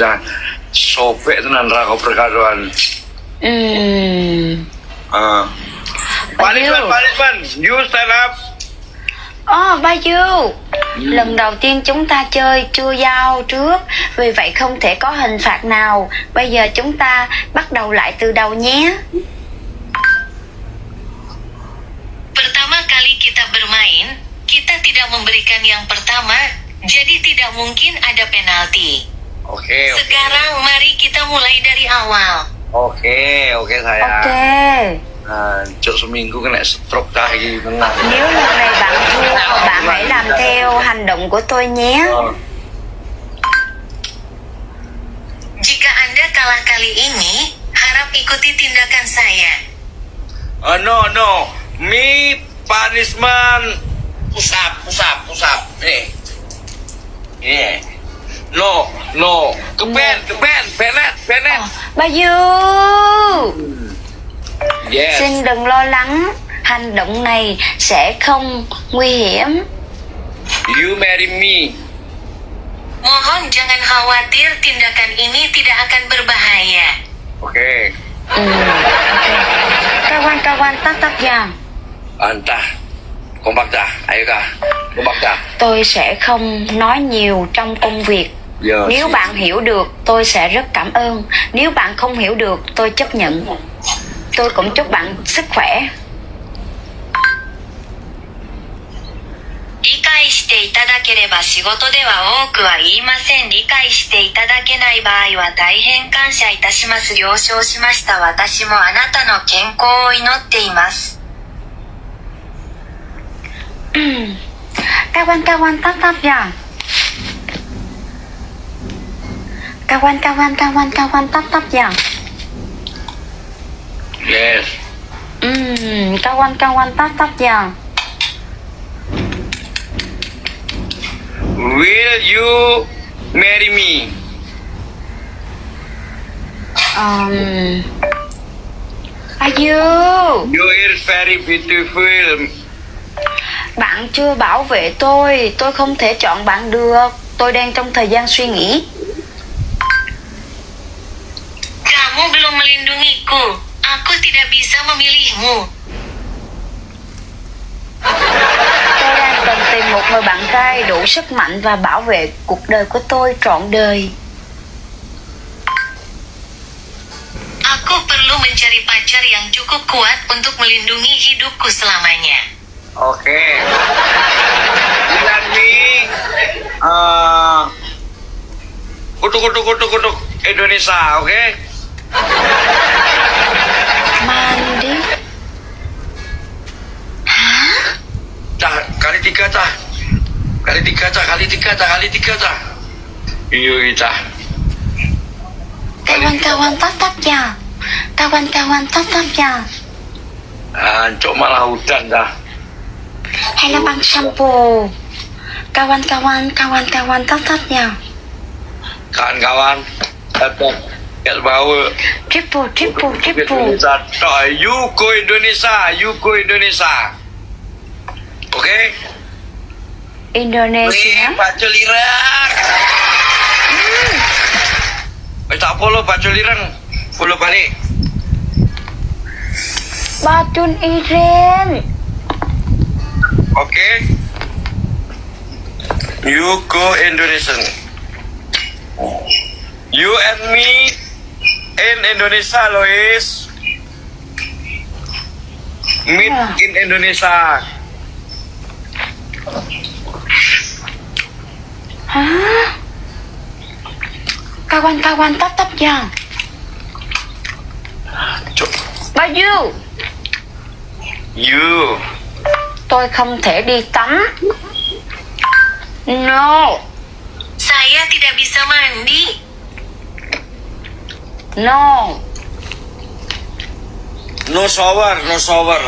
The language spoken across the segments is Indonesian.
dah sobek tenan ra kok perkaroan. Punishment, you stand up. Ba Du, lần đầu tiên chúng ta chơi chưa giao trước, vì vậy không thể có hình phạt nào. Bây giờ chúng ta bắt đầu lại từ đầu nhé. Pertama kali kita bermain, kita tidak memberikan yang pertama, jadi tidak mungkin ada penalti. Oke. Sekarang mari kita mulai dari awal. Oke sayang. Ok. Cuk seminggu kena stroke dah lagi tenang. Nếu lần này bạn thua, bạn hãy làm theo hành động của tôi nhé. Jika Anda kalah kali ini, harap ikuti tindakan saya. No. Me punishment. Push up. Nih. Yeah. No. Penet. Ba Du. Yes. Xin đừng lo lắng, hành động này sẽ không nguy hiểm. You marry me. Mohon jangan khawatir, tindakan ini tidak akan berbahaya. Oke. Kawan-kawan tatap jam. Entah. Kompak dah. Ayo kah. Kompak dah. Tôi sẽ không nói nhiều trong công việc. Nếu bạn hiểu được, tôi sẽ rất cảm ơn. Nếu bạn không hiểu được, tôi chấp nhận. Tôi cũng chúc bạn sức khỏe. 理解していただければ仕事では多くは言いません。理解していただけない場合は大変感謝いたします。了承しました。私もあなたの健康を祈っています。Kawan-kawan tatap ya. Kawan-kawan tatap ya. Yes. Kawan-kawan tatap ya. Will you marry me? Are you? You are very beautiful. Bạn chưa bảo vệ tôi không thể chọn bạn được. Tôi đang trong thời gian suy nghĩ. Kamu belum melindungiku. Aku tidak bisa memilihmu. Tôi đang cần tìm một người bạn trai đủ sức mạnh và bảo vệ cuộc đời của tôi trọn đời. Aku perlu mencari pacar yang cukup kuat untuk melindungi hidupku selamanya. Oke. Dengan me. Kutuk Indonesia, oke? Mandi. Hah? Kali tiga cah. Iya cah. Kawan-kawan tatap ya. Cok malah hujan dah. Hay là bằng shampoo. Kawan-kawan tatap ya. Kawan-kawan tetap kat bawah. Triple. You go Indonesia. Oke? Indonesia. Baca lirang. Tak follow baca lirang. Follow balik. Bacun Iren. Oke? You go Indonesian. You and me in Indonesia, Lois. Meet in Indonesia. Hah? Kawan-kawan tatap ya. Ba Du. You. Tôi không thể đi tắm. No. Saya tidak bisa mandi. No. No shower. No shower.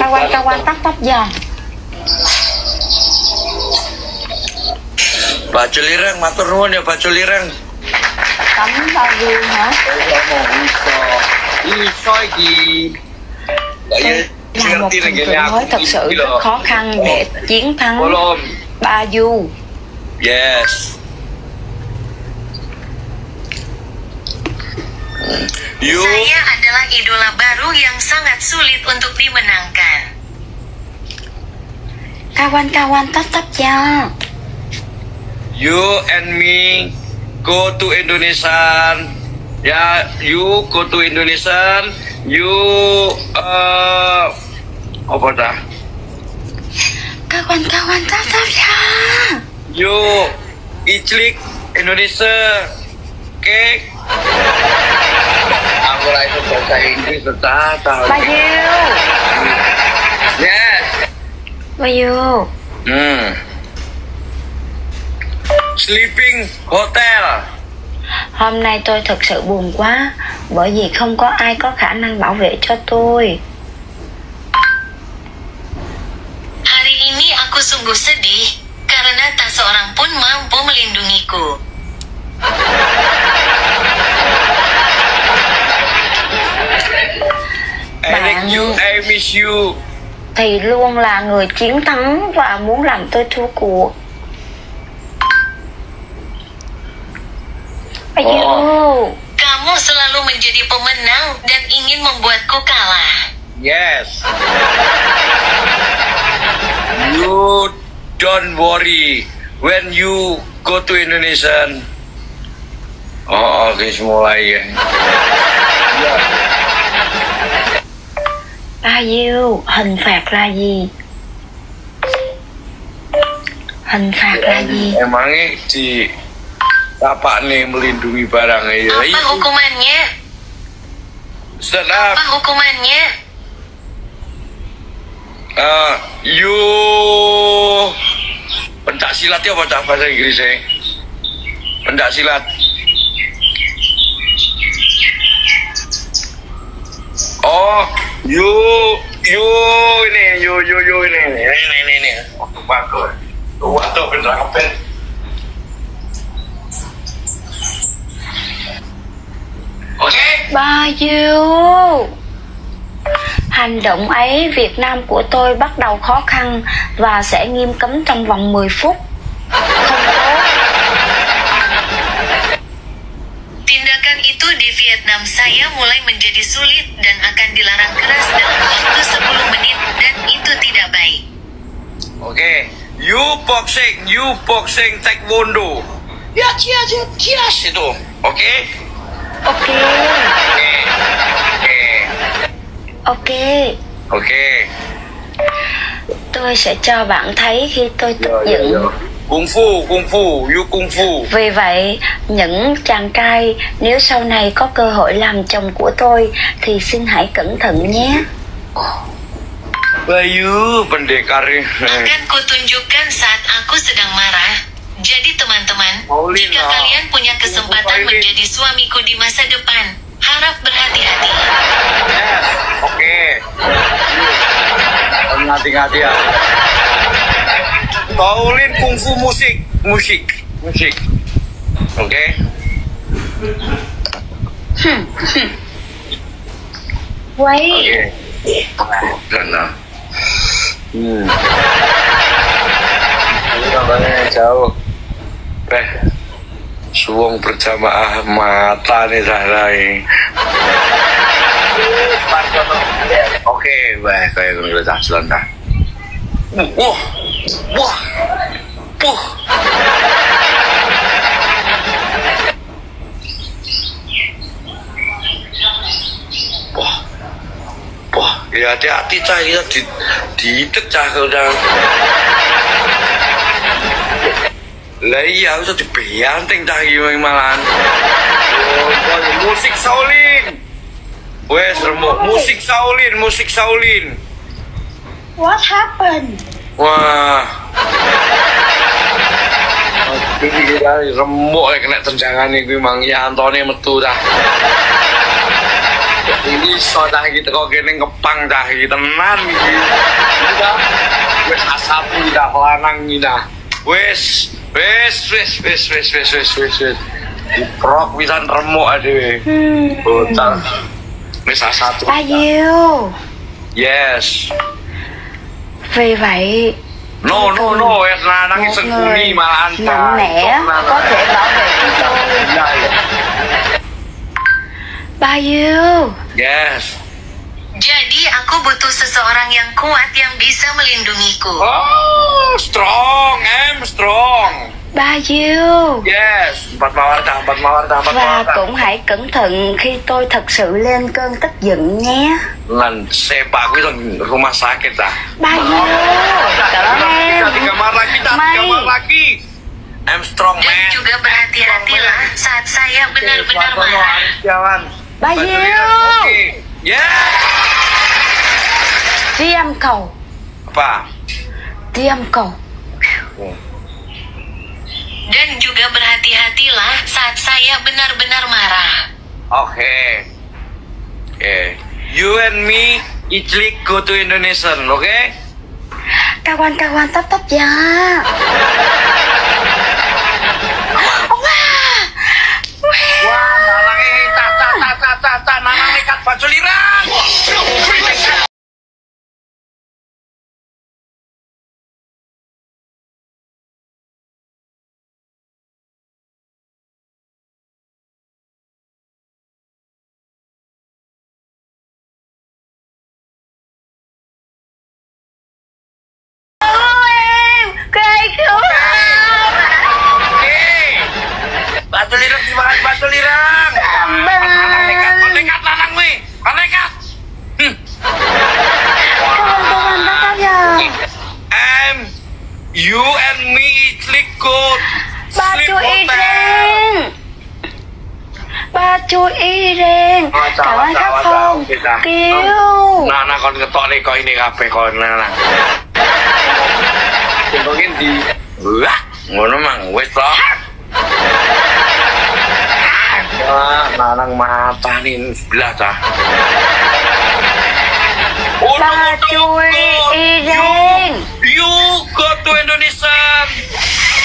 Kawan-kawan tatap ya. Baca lirang, matur nuwun ya baca lirang. Tắm bao nhiêu hả? Iso iki. Kayak là một thần tượng mới thật sự rất khó khăn để chiến thắng Belum. Ba Du. Yes. You Saya adalah idola baru yang sangat sulit untuk dimenangkan. Kawan-kawan tetap ya. You and me go to Indonesia. Ya, you go to Indonesia. You apa dah? Kawan-kawan tetap ya. You Iclik Indonesia. Oke. Aku lah itu bahasa Inggris tahu. Ba Du. Yes. Ba Du. Sleeping Hotel. Hôm nay tôi thật sự buồn quá bởi vì không có ai có khả năng bảo vệ cho tôi. Hari ini aku sungguh sedih karena tak seorang pun mampu melindungiku. I miss you. Thì luôn là người chiến thắng và muốn làm tôi thua cuộc. Ayo. Kamu selalu menjadi pemenang dan ingin membuatku kalah. Yes. You don't worry when you go to Indonesia. Oh, oke, mulai ya. Ba Du, hình phạt là gì? Hình phạt là gì? Emangnya si Bapak nih melindungi barangnya ya? Apa hukumannya? Stand up. Apa hukumannya? You pencak silat ya bahasa Inggrisnya? Pencak silat. Oh, you ini bagus. Waduh penerapan. Ok. Ba Du. Hành động ấy Việt Nam của tôi bắt đầu khó khăn và sẽ nghiêm cấm trong vòng 10 phút. Không tốt. Tindakan itu di Vietnam saya mulai menjadi sulit dan akan dilarang keras dalam waktu 10 menit dan itu tidak baik. Okay. You boxing taekwondo. Ya, cheers itu. Okay? Ok. Ok. Okay. Tôi sẽ cho bạn thấy khi tôi tức giận. Kung fu, you kung fu. Vì vậy, những chàng trai nếu sau này có cơ hội làm chồng của tôi thì xin hãy cẩn thận nhé. Bayu pendekar. Akan kutunjukkan saat aku sedang marah. Jadi teman-teman, jika kalian punya kesempatan menjadi suamiku di masa depan, harap berhati-hati. Yes, oke. Hati-hati ya. Paulin kungfu musik. Oke. Wait. Karena. Kabarnya jauh. Suwung berjamaah mata nih Zahrai. Oke, baik kayak gue udah jalan dah. Wah. Ya hati-hati cah, kita diitek cah udah. Lah iya, harus dibanting cah gimana malahan. Musik Shaolin. Wes remuk musik Shaolin. What happened? Wah. Ini kita remuk ya kena tendangan nih gue mang ya Antoni metu dah. Ini sodah kita kok kene ngepang dah tenan iki. Udah wes satu dah lanang iki dah. Wes. Diprok pisan remuk adewe. Bocah. Wes satu. Ba Du. Yes. Vì vậy No, em là năng một sân người đi mà anh mạnh mẽ có thể bảo vệ chúng tôi. Bayu. Yes. Jadi aku butuh seseorang yang kuat yang bisa melindungiku. Oh, strong, em strong. Bayu. Yes, empat mawar dah. Và cũng hãy cẩn thận khi tôi thật sự lên cơn tức giận nhé. Lan sepak gue dong rumah sakit dah. Bayu. Tolong em. Tiga kamar lagi. I'm strong Dan man. juga berhati-hatilah saat saya benar-benar marah. Jalan. Bayu. Oke. Yeah. Diam kau. Apa? Diam kau. Dan juga berhati-hatilah saat saya benar-benar marah. Oke. You and me each week go to Indonesia, oke? Kawan-kawan tetap ya. Wah, nalangnya tak nanang nekat baju lirang. Batu lirang dimakan batu lirang. Nekat nanang weh. Nekat. Kawan-kawan tetap ya. You and me sleep good. Baju ireng. Baju ireng. Kawan không? Kêu. Nana kon ketok nih kok ini kabeh kon nana. Mungkin di wah, ngono mang wis to. Nanang mata nih sebelah dah. Baju ireng. You go to Indonesia.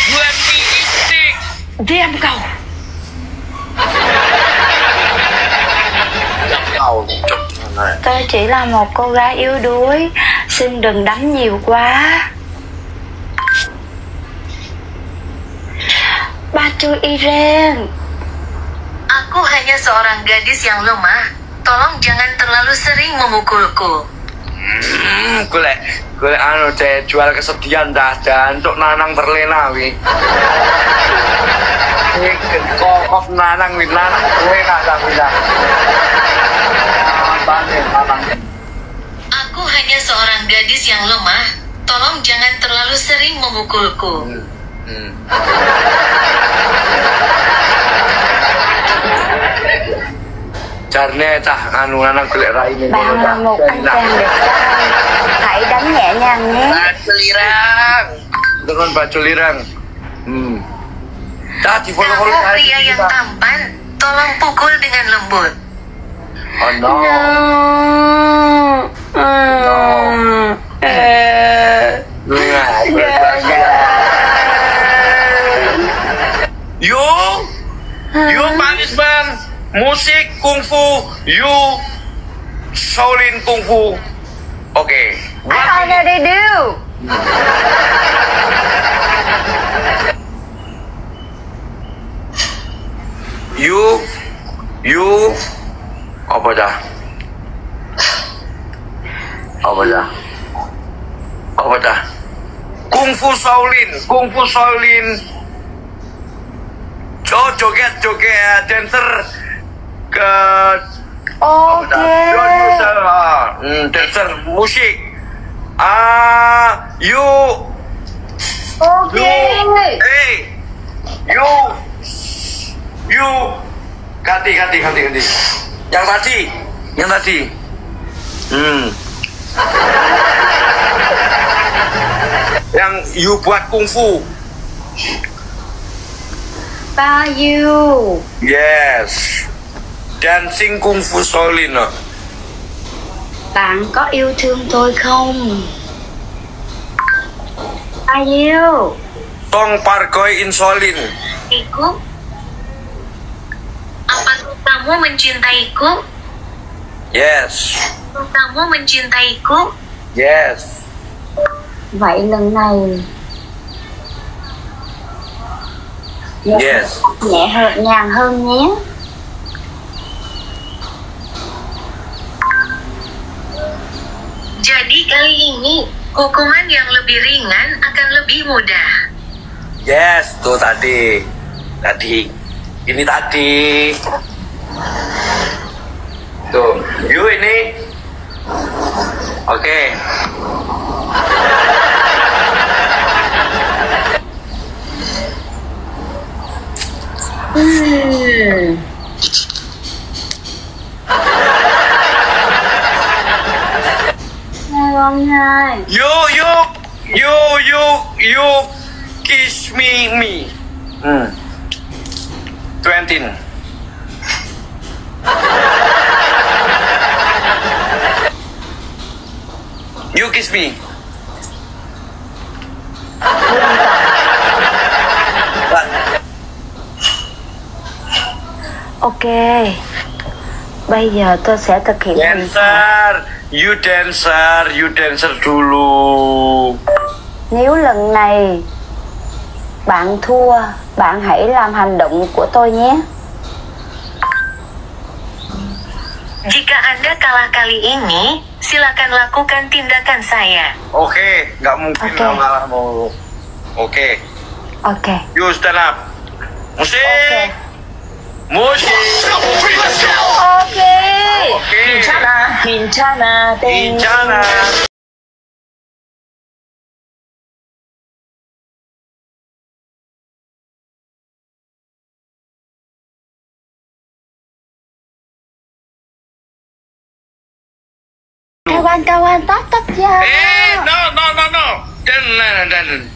You and me eating. Diam kau. Tôi chỉ là một cô gái yếu đuối. Xin đừng đánh nhiều quá. Baju ireng. Aku hanya seorang gadis yang lemah. Tolong jangan terlalu sering memukulku. Gue anu deh jual kesedihan dah dan untuk nanang terlena wi. Kokok nanang wi nanang terlena dah dah. Aku hanya seorang gadis yang lemah. Tolong jangan terlalu sering memukulku. Caranya tah anu nanang kulit rai ini. Bạn là một anh chàng đẹp trai. Hãy đánh nhẹ nhàng nhé. Baju lirang. Dengan baju lirang. Tadi Kamu pria yang tampan. Tolong pukul dengan lembut. Oh no. You punishment, musik kungfu, you Shaolin kungfu. Oke. I already do. You apa dah? Kungfu Shaolin. Joget dancer ke Oke. Dancer musik. You Oke. You ganti. Yang tadi. Yang you buat kungfu. Bayu. Yes. Dancing kungfu Shaolin. Bạn có yêu thương tôi không? Bayu. Tong parkoi in Shaolin. Iku? Apakah kamu mencintaiku? Yes. Kamu mencintaiku? Yes. Vậy lần này Yes. nhàn hơn nhé. Jadi kali ini, hukuman yang lebih ringan akan lebih mudah. Yes, tuh tadi. Ini tadi. Tuh, you ini. Oke. Ngon hai. You kiss me. 20. You kiss me. Ok. Bây giờ tôi sẽ thực hiện hình phạt. You dancer dulu. Nếu lần này bạn thua, bạn hãy làm hành động của tôi nhé. Jika Anda kalah kali ini, silakan lakukan tindakan saya. Oke, nggak mungkin Oke. malah mau. Oke, Ok. you stand up. Musik. Ok. Musik. Ok. Oke. 괜찮아. Incana. Kawan-kawan, tatap ya. No. Dan.